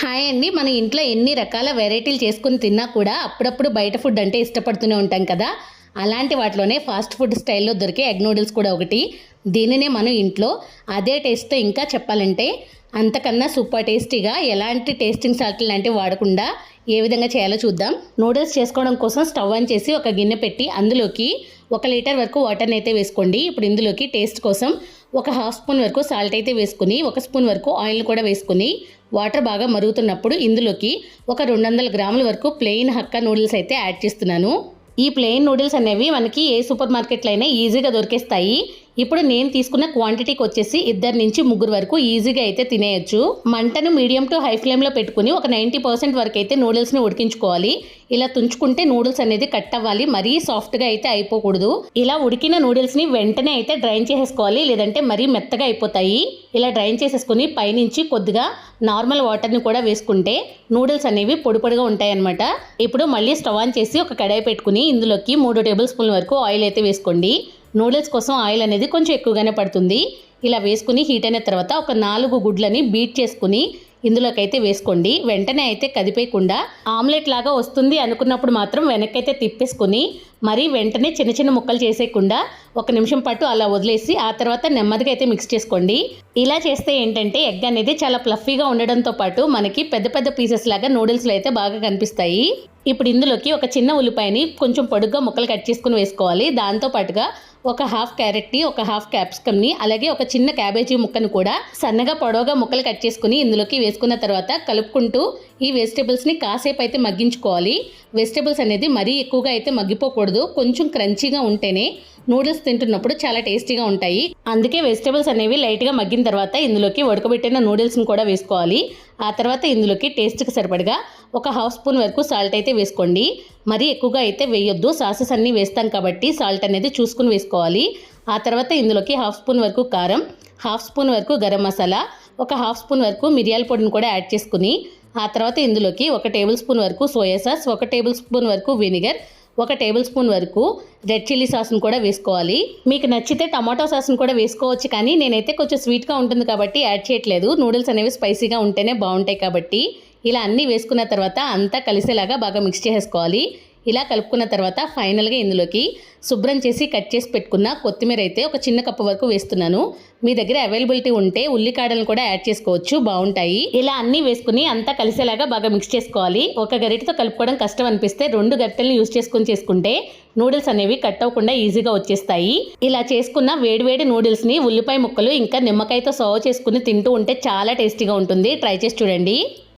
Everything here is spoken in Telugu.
హాయ్ అండి. మన ఇంట్లో ఎన్ని రకాల వెరైటీలు చేసుకుని తిన్నా కూడా అప్పుడప్పుడు బయట ఫుడ్ అంటే ఇష్టపడుతూనే ఉంటాం కదా. అలాంటి వాటిలోనే ఫాస్ట్ ఫుడ్ స్టైల్లో దొరికే ఎగ్ నూడిల్స్ కూడా ఒకటి. దీనినే మనం ఇంట్లో అదే టేస్ట్తో ఇంకా చెప్పాలంటే అంతకన్నా సూపర్ టేస్టీగా ఎలాంటి టేస్టింగ్ సాల్ట్ లాంటివి వాడకుండా ఏ విధంగా చేయాలో చూద్దాం. నూడిల్స్ చేసుకోవడం కోసం స్టవ్ ఆన్ చేసి ఒక గిన్నె పెట్టి అందులోకి 1 లీటర్ వరకు వాటర్ని అయితే వేసుకోండి. ఇప్పుడు ఇందులోకి టేస్ట్ కోసం ఒక హాఫ్ స్పూన్ వరకు సాల్ట్ అయితే వేసుకుని 1 స్పూన్ వరకు ఆయిల్ కూడా వేసుకుని వాటర్ బాగా మరుగుతున్నప్పుడు ఇందులోకి ఒక 200 గ్రాముల వరకు ప్లెయిన్ హక్కా నూడిల్స్ అయితే యాడ్ చేస్తున్నాను. ఈ ప్లెయిన్ నూడిల్స్ అనేవి మనకి ఏ సూపర్ మార్కెట్లో అయినా ఈజీగా దొరికేస్తాయి. ఇప్పుడు నేను తీసుకున్న క్వాంటిటీకి వచ్చేసి 2 నుంచి 3 వరకు ఈజీగా అయితే తినేయచ్చు. మంటను మీడియం టు హై ఫ్లేమ్లో పెట్టుకుని ఒక 90% వరకు అయితే నూడిల్స్ని ఉడికించుకోవాలి. ఇలా తుంచుకుంటే నూడిల్స్ అనేది కట్ అవ్వాలి, మరీ సాఫ్ట్గా అయితే అయిపోకూడదు. ఇలా ఉడికిన నూడిల్స్ని వెంటనే అయితే డ్రైన్ చేసేసుకోవాలి, లేదంటే మరీ మెత్తగా అయిపోతాయి. ఇలా డ్రైన్ చేసేసుకుని పైనుంచి కొద్దిగా నార్మల్ వాటర్ని కూడా వేసుకుంటే నూడిల్స్ అనేవి పొడి పొడిగా ఉంటాయన్నమాట. ఇప్పుడు మళ్ళీ స్టవ్ ఆన్ చేసి ఒక కడాయి పెట్టుకుని ఇందులోకి 3 టేబుల్ స్పూన్ల వరకు ఆయిల్ అయితే వేసుకోండి. నూడిల్స్ కోసం ఆయిల్ అనేది కొంచెం ఎక్కువగానే పడుతుంది. ఇలా వేసుకుని హీట్ అయిన తర్వాత ఒక 4 గుడ్లని బీట్ చేసుకుని ఇందులోకి అయితే వేసుకోండి. వెంటనే అయితే కదిపేయకుండా ఆమ్లెట్ లాగా వస్తుంది అనుకున్నప్పుడు మాత్రం వెనక్కైతే తిప్పేసుకుని మరి వెంటనే చిన్న చిన్న ముక్కలు చేసేయకుండా 1 నిమిషం పాటు అలా వదిలేసి ఆ తర్వాత నెమ్మదిగా అయితే మిక్స్ చేసుకోండి. ఇలా చేస్తే ఏంటంటే ఎగ్ అనేది చాలా ఫ్లఫీగా ఉండడంతో పాటు మనకి పెద్ద పెద్ద పీసెస్ లాగా నూడిల్స్లో అయితే బాగా కనిపిస్తాయి. ఇప్పుడు ఇందులోకి ఒక చిన్న ఉల్లిపాయని కొంచెం పొడుగ్గా ముక్కలు కట్ చేసుకుని వేసుకోవాలి. దాంతో పాటుగా ఒక హాఫ్ క్యారెట్ని, ఒక హాఫ్ క్యాప్సికమ్ని, అలాగే ఒక చిన్న క్యాబేజీ ముక్కను కూడా సన్నగా పొడవుగా ముక్కలు కట్ చేసుకుని ఇందులోకి వేసుకున్న తర్వాత కలుపుకుంటూ ఈ వెజిటేబుల్స్ని కాసేపు అయితే మగ్గించుకోవాలి. వెజిటేబుల్స్ అనేది మరీ ఎక్కువగా అయితే మగ్గిపోకూడదు, కొంచెం క్రంచీగా ఉంటేనే నూడిల్స్ తింటున్నప్పుడు చాలా టేస్టీగా ఉంటాయి. అందుకే వెజిటేబుల్స్ అనేవి లైట్గా మగ్గిన తర్వాత ఇందులోకి ఉడకబెట్టిన నూడిల్స్ని కూడా వేసుకోవాలి. ఆ తర్వాత ఇందులోకి టేస్ట్కి సరిపడగా ఒక హాఫ్ స్పూన్ వరకు సాల్ట్ అయితే వేసుకోండి. మరీ ఎక్కువగా అయితే వేయొద్దు, సాసెస్ అన్నీ వేస్తాం కాబట్టి సాల్ట్ అనేది చూసుకుని వేసుకోవాలి. ఆ తర్వాత ఇందులోకి హాఫ్ స్పూన్ వరకు కారం, హాఫ్ స్పూన్ వరకు గరం మసాలా, ఒక హాఫ్ స్పూన్ వరకు మిరియాల పొడిని కూడా యాడ్ చేసుకుని ఆ తర్వాత ఇందులోకి 1 టేబుల్ స్పూన్ వరకు సోయా సాస్, 1 టేబుల్ స్పూన్ వరకు వెనిగర్, 1 టేబుల్ స్పూన్ వరకు రెడ్ చిల్లీ సాస్ను కూడా వేసుకోవాలి. మీకు నచ్చితే టమాటో సాస్ను కూడా వేసుకోవచ్చు, కానీ నేనైతే కొంచెం స్వీట్గా ఉంటుంది కాబట్టి యాడ్ చేయట్లేదు. నూడిల్స్ అనేవి స్పైసీగా ఉంటేనే బాగుంటాయి కాబట్టి ఇలా అన్నీ వేసుకున్న తర్వాత అంతా కలిసేలాగా బాగా మిక్స్ చేసేసుకోవాలి. ఇలా కలుపుకున్న తర్వాత ఫైనల్గా ఇందులోకి శుభ్రం చేసి కట్ చేసి పెట్టుకున్న కొత్తిమీర అయితే ఒక చిన్న కప్పు వరకు వేస్తున్నాను. మీ దగ్గర అవైలబిలిటీ ఉంటే ఉల్లికాడలను కూడా యాడ్ చేసుకోవచ్చు, బాగుంటాయి. ఇలా అన్నీ వేసుకుని అంతా కలిసేలాగా బాగా మిక్స్ చేసుకోవాలి. ఒక గరిటతో కలుపుకోవడం కష్టం అనిపిస్తే 2 గరిటెలను యూజ్ చేసుకుంటే నూడిల్స్ అనేవి కట్ అవ్వకుండా ఈజీగా వచ్చేస్తాయి. ఇలా చేసుకున్న వేడివేడి నూడిల్స్ని ఉల్లిపాయ ముక్కలు ఇంకా నిమ్మకాయతో సర్వ్ చేసుకుని తింటూ ఉంటే చాలా టేస్టీగా ఉంటుంది. ట్రై చేసి చూడండి.